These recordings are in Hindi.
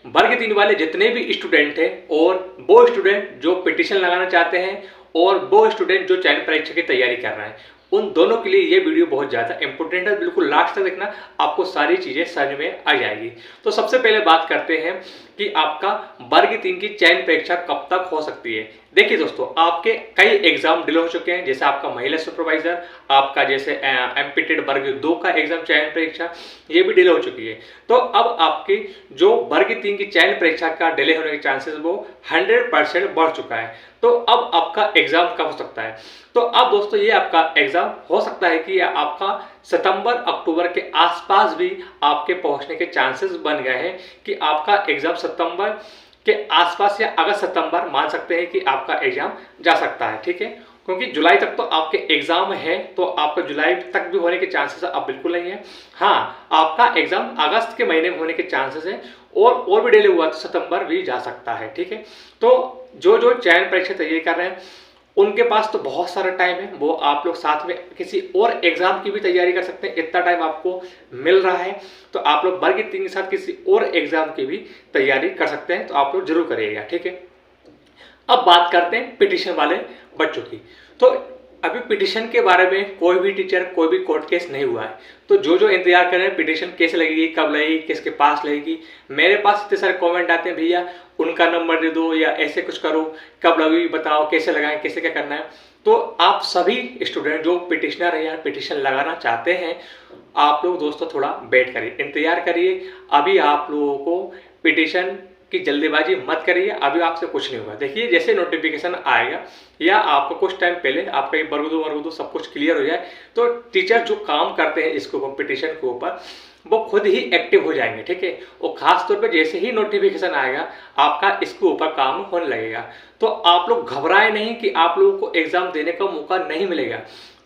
वर्ग 3 वाले जितने भी स्टूडेंट हैं और वो स्टूडेंट जो पिटीशन लगाना चाहते हैं और वो स्टूडेंट जो चयन परीक्षा की तैयारी कर रहे हैं, उन दोनों के लिए ये वीडियो बहुत ज़्यादा इंपॉर्टेंट है। बिल्कुल लास्ट तक देखना, आपको सारी चीज़ें समझ में आ जाएगी। तो सबसे पहले बात करते हैं कि आपका वर्ग 3 की चयन परीक्षा कब तक हो सकती है। देखिए दोस्तों, आपके कई एग्जाम डिले हो चुके हैं, जैसे आपका महिला सुपरवाइजर, आपका जैसे एमपीटेड वर्ग 2 का एग्जाम चयन परीक्षा, ये भी डिले हो चुकी है। तो अब आपकी जो वर्ग 3 की चयन परीक्षा का डिले होने के चांसेस वो 100% बढ़ चुका है। तो अब आपका एग्जाम कब हो सकता है? तो अब दोस्तों ये आपका एग्जाम हो सकता है कि आपका सितंबर अक्टूबर के आसपास भी आपके पहुंचने के चांसेस बन गए हैं कि आपका एग्जाम सितंबर के आसपास या अगस्त सितंबर मान सकते हैं कि आपका एग्जाम जा सकता है। ठीक है, क्योंकि जुलाई तक तो आपके एग्जाम है, तो आपका जुलाई तक भी होने के चांसेस अब बिल्कुल नहीं है। हाँ, आपका एग्जाम अगस्त के महीने में होने के चांसेस है और भी डिले हुआ तो सितंबर भी जा सकता है। ठीक है, तो जो चयन परीक्षा तैयारी कर रहे हैं उनके पास तो बहुत सारा टाइम है, वो आप लोग साथ में किसी और एग्जाम की भी तैयारी कर सकते हैं। इतना टाइम आपको मिल रहा है तो आप लोग वर्ग 3 के साथ किसी और एग्जाम की भी तैयारी कर सकते हैं, तो आप लोग जरूर करिएगा। ठीक है, अब बात करते हैं पिटीशन वाले बच्चों की। तो अभी पिटीशन के बारे में कोई भी टीचर, कोई भी कोर्ट केस नहीं हुआ है, तो जो इंतजार कर रहे हैं पिटीशन कैसे लगेगी, कब लगेगी, किसके पास लगेगी। मेरे पास इतने सारे कमेंट आते हैं, भैया उनका नंबर दे दो या ऐसे कुछ करो, कब लगेगी बताओ, कैसे लगाएं, कैसे क्या करना है। तो आप सभी स्टूडेंट जो पिटिशनर है या पिटीशन लगाना चाहते हैं, आप लोग दोस्तों थोड़ा वेट करिए, इंतजार करिए। अभी आप लोगों को पिटीशन कि जल्दीबाजी मत करिए, अभी आपसे कुछ नहीं होगा। देखिए जैसे नोटिफिकेशन आएगा या आपको कुछ टाइम पहले आपका ये वर्ग दो सब कुछ क्लियर हो जाए, तो टीचर जो काम करते हैं इसको पिटीशन के ऊपर वो खुद ही एक्टिव हो जाएंगे। ठीक है, और खास तौर पे जैसे ही नोटिफिकेशन आएगा आपका इसके ऊपर काम होने लगेगा। तो आप लोग घबराए नहीं कि आप लोगों को एग्जाम देने का मौका नहीं मिलेगा।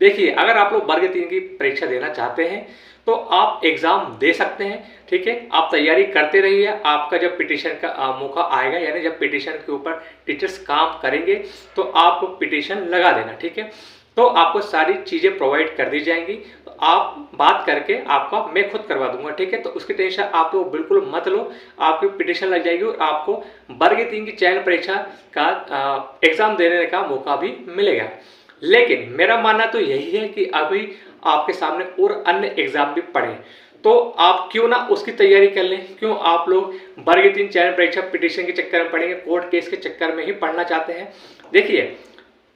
देखिए, अगर आप लोग वर्ग 3 की परीक्षा देना चाहते हैं तो आप एग्जाम दे सकते हैं। ठीक है, आप तैयारी करते रहिए। आपका जब पिटीशन का मौका आएगा, यानी जब पिटीशन के ऊपर टीचर्स काम करेंगे तो आप पिटीशन लगा देना। ठीक है, तो आपको सारी चीज़ें प्रोवाइड कर दी जाएंगी, तो आप बात करके आपका मैं खुद करवा दूंगा। ठीक है, तो उसकी टेंशन आप लोग बिल्कुल मत लो, आपकी पिटीशन लग जाएगी और आपको वर्ग 3 की चयन परीक्षा का एग्जाम देने का मौका भी मिलेगा। लेकिन मेरा मानना तो यही है कि अभी आपके सामने और अन्य एग्जाम भी पड़े, तो आप क्यों ना उसकी तैयारी कर लें। क्यों आप लोग वर्ग 3 चयन परीक्षा पिटीशन के चक्कर में पढ़ेंगे, कोर्ट केस के चक्कर में ही पढ़ना चाहते हैं। देखिए,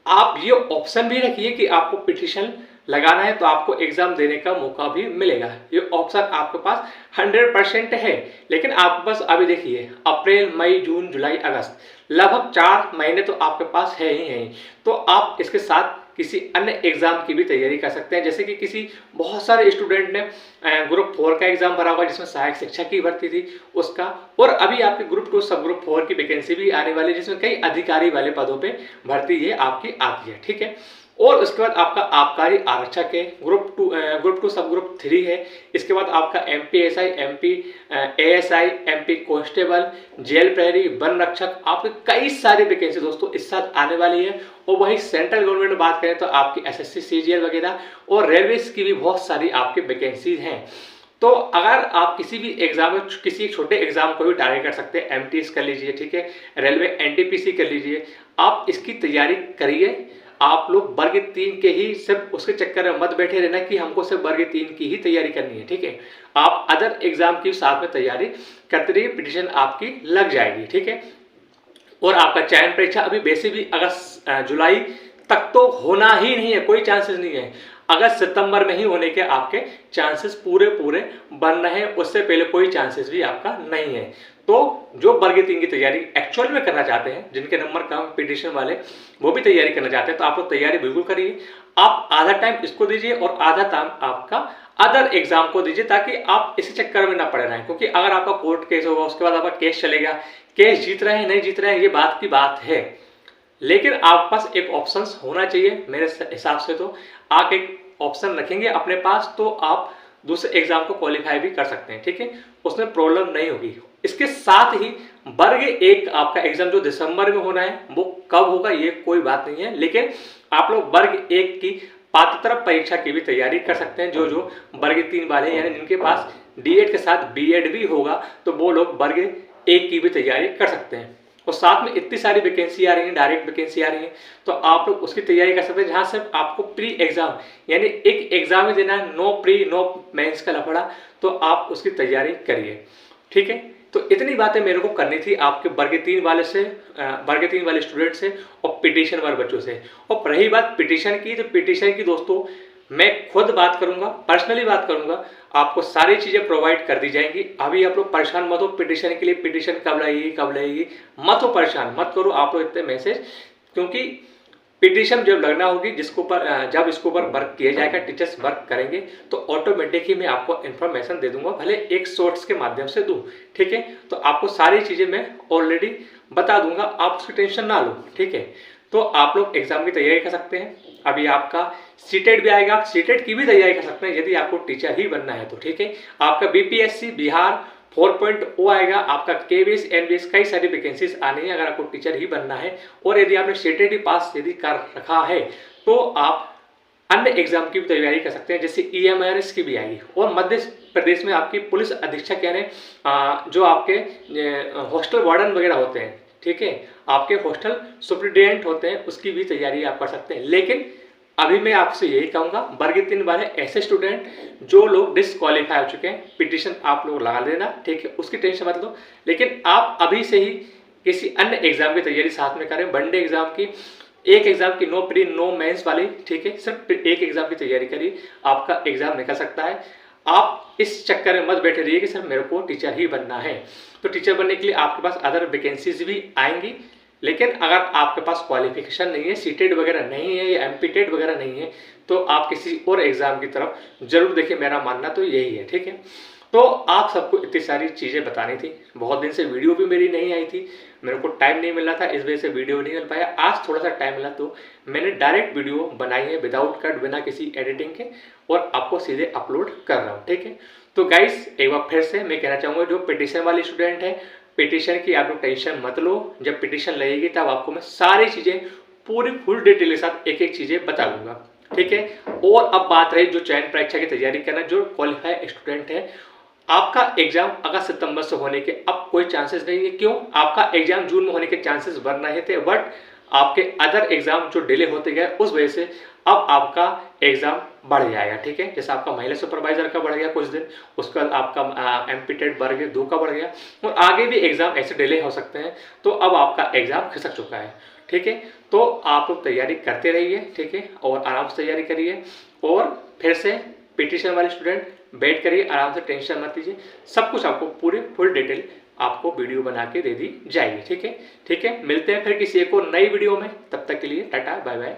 आप ये ऑप्शन भी रखिए कि आपको पिटीशन लगाना है तो आपको एग्जाम देने का मौका भी मिलेगा। ये ऑप्शन आपके पास 100% है। लेकिन आप बस अभी देखिए, अप्रैल, मई, जून, जुलाई, अगस्त, लगभग 4 महीने तो आपके पास है ही है। तो आप इसके साथ किसी अन्य एग्जाम की भी तैयारी कर सकते हैं। जैसे कि किसी बहुत सारे स्टूडेंट ने ग्रुप 4 का एग्जाम भरा हुआ जिसमें सहायक शिक्षक की भर्ती थी उसका, और अभी आपके ग्रुप 2 सब ग्रुप 4 की वैकेंसी भी आने वाली है जिसमें कई अधिकारी वाले पदों पे भर्ती ये आपकी आती है। ठीक है, और उसके बाद आपका आबकारी आरक्षक है, ग्रुप 2 सब ग्रुप 3 है। इसके बाद आपका MPSI, MP ASI, MP constable, जेल प्रहरी, वन रक्षक, आपके कई सारी वैकेंसी दोस्तों इस साल आने वाली है। और वही सेंट्रल गवर्नमेंट में बात करें तो आपकी SSC CGL वगैरह और रेलवे की भी बहुत सारी आपकी वैकेंसीज हैं। तो अगर आप किसी भी एग्जाम में किसी छोटे एग्जाम को भी टारगेट कर सकते हैं, MTS कर लीजिए, ठीक है, रेलवे NTPC कर लीजिए, आप इसकी तैयारी करिए। आप लोग वर्ग 3 के ही सिर्फ उसके चक्कर में मत बैठे रहना कि हमको सिर्फ वर्ग 3 की ही तैयारी करनी है। ठीक है, आप अदर एग्जाम की साथ में तैयारी करते रहिए, पिटीशन आपकी लग जाएगी। ठीक है, और आपका चयन परीक्षा अभी वैसे भी अगस्त जुलाई तक तो होना ही नहीं है, कोई चांसेस नहीं है। अगस्त सितंबर में ही होने के आपके चांसेस पूरे बन रहे हैं, उससे पहले कोई चांसेस भी आपका नहीं है। तो जो वर्ग 3 की तैयारी एक्चुअल में करना चाहते हैं, जिनके नंबर कम पिटीशन वाले, वो भी तैयारी करना चाहते हैं, तो आप लोग तैयारी बिल्कुल करिए। आप आधा टाइम इसको दीजिए और आधा टाइम आपका अदर एग्जाम को दीजिए, ताकि आप इसी चक्कर में ना पड़े रहें। क्योंकि अगर आपका कोर्ट केस होगा, उसके बाद आपका केस चलेगा, केस जीत रहे हैं नहीं जीत रहे हैं ये बात की बात है, लेकिन आपके पास एक ऑप्शन होना चाहिए। मेरे हिसाब से तो आप एक ऑप्शन रखेंगे अपने पास तो आप दूसरे एग्जाम को क्वालिफाई भी कर सकते हैं। ठीक है, उसमें प्रॉब्लम नहीं होगी। इसके साथ ही वर्ग 1 आपका एग्जाम जो दिसंबर में होना है वो कब होगा ये कोई बात नहीं है, लेकिन आप लोग वर्ग 1 की पात्रता परीक्षा की भी तैयारी कर सकते हैं। जो वर्ग 3 वाले यानी जिनके पास D.Ed के साथ B.Ed भी होगा, तो वो लोग वर्ग एक की भी तैयारी कर सकते हैं। और साथ में इतनी सारी वैकेंसी आ रही है, डायरेक्ट वैकेंसी आ रही है, तो आप लोग उसकी तैयारी कर सकते हैं जहां सिर्फ आपको प्री एग्जाम यानी एक एग्जाम ही देना है, नो प्री नो मेंस का लफड़ा, तो आप उसकी तैयारी करिए। ठीक है, तो इतनी बातें मेरे को करनी थी आपके वर्ग 3 वाले से, वर्ग 3 वाले स्टूडेंट से और पिटीशन वाले बच्चों से। और रही बात पिटीशन की, तो पिटीशन की दोस्तों मैं खुद बात करूंगा, पर्सनली बात करूंगा, आपको सारी चीजें प्रोवाइड कर दी जाएंगी। अभी आप लोग परेशान मत हो पिटीशन के लिए, पिटीशन कब लगेगी मत हो, परेशान मत करो आप लोग इतने मैसेज, क्योंकि पिटीशन जब लगना होगी जिसको पर जब इसके ऊपर वर्क किया जाएगा, टीचर्स वर्क करेंगे, तो ऑटोमेटिक ही मैं आपको इन्फॉर्मेशन दे दूंगा, भले एक शॉर्ट्स के माध्यम से दूं। ठीक है, तो आपको सारी चीजें मैं ऑलरेडी बता दूंगा, आप उसकी टेंशन ना लो। ठीक है, तो आप लोग एग्जाम की तैयारी कर सकते हैं। अभी आपका सीटेट भी आएगा, आप सीटेट की भी तैयारी कर सकते हैं यदि आपको टीचर ही बनना है तो। ठीक है, आपका बीपीएससी बिहार 4.0 आएगा, आपका केबीएस एनबीएस कई सारी वैकेंसीज आनी है अगर आपको टीचर ही बनना है। और यदि आपने सीटेट पास यदि कर रखा है तो आप अन्य एग्जाम की भी तैयारी कर सकते हैं, जैसे ईएमआरएस की भी आएगी। और मध्य प्रदेश में आपकी पुलिस अधीक्षक यानी जो आपके हॉस्टल वार्डन वगैरह होते हैं, ठीक है, आपके हॉस्टल सुप्रिटेंडेंट होते हैं, उसकी भी तैयारी आप कर सकते हैं। लेकिन अभी मैं आपसे यही कहूंगा, वर्ग 3 वाले ऐसे स्टूडेंट जो लोग डिसक्वालीफाई हो चुके हैं, पिटीशन आप लोग लगा लेना। ठीक है, उसकी टेंशन मत लो, लेकिन आप अभी से ही किसी अन्य एग्जाम की तैयारी साथ में करें। वनडे एग्जाम की, एक एग्जाम की नो प्री नो मेंस वाली, ठीक है, सिर्फ एक एग्जाम की तैयारी करिए, आपका एग्जाम निकल सकता है। आप इस चक्कर में मत बैठे रहिए कि सर मेरे को टीचर ही बनना है। तो टीचर बनने के लिए आपके पास अदर वैकेंसीज भी आएंगी, लेकिन अगर आपके पास क्वालिफिकेशन नहीं है, सीटेड वगैरह नहीं है या एमपीटेड वगैरह नहीं है, तो आप किसी और एग्जाम की तरफ जरूर देखिए, मेरा मानना तो यही है। ठीक है, तो आप सबको इतनी सारी चीज़ें बतानी थी। बहुत दिन से वीडियो भी मेरी नहीं आई थी, मेरे को टाइम नहीं मिल रहा था, इस वजह से वीडियो नहीं मिल पाया। आज थोड़ा सा टाइम मिला तो मैंने डायरेक्ट वीडियो बनाई है, विदाउट कट, बिना किसी एडिटिंग के, और आपको सीधे अपलोड कर रहा हूँ। ठीक है, तो गाइस एक बार फिर से मैं कहना चाहूँगा, जो पिटीशन वाले स्टूडेंट है, पिटीशन की आप लोग टेंशन मत लो। जब पिटीशन लगेगी तब आपको मैं सारी चीज़ें पूरी फुल डिटेल के साथ एक एक चीज़ें बता दूंगा। ठीक है, और अब बात रही जो चयन परीक्षा की तैयारी करना, जो क्वालिफाइड स्टूडेंट है, आपका एग्जाम अगस्त सितंबर से होने के अब कोई चांसेस नहीं है। क्यों? आपका एग्जाम जून में होने के चांसेस बन रहे थे, बट आपके अदर एग्जाम जो डिले होते गए उस वजह से अब आपका एग्जाम बढ़ जाएगा। ठीक है, जैसे आपका महिला सुपरवाइजर का बढ़ गया कुछ दिन, उसका आपका एमपीटेड बढ़ गया, 2 का बढ़ गया, और आगे भी एग्जाम ऐसे डिले हो सकते हैं। तो अब आपका एग्जाम खिसक चुका है। ठीक है, तो आप लोग तैयारी करते रहिए। ठीक है, और आराम से तैयारी करिए। और फिर से पिटीशन वाले स्टूडेंट बैठ करिए, आराम से, टेंशन मत लीजिए, सब कुछ आपको पूरी फुल डिटेल आपको वीडियो बना के दे दी जाएगी। ठीक है, ठीक है, मिलते हैं फिर किसी एक और नई वीडियो में, तब तक के लिए टाटा बाय बाय।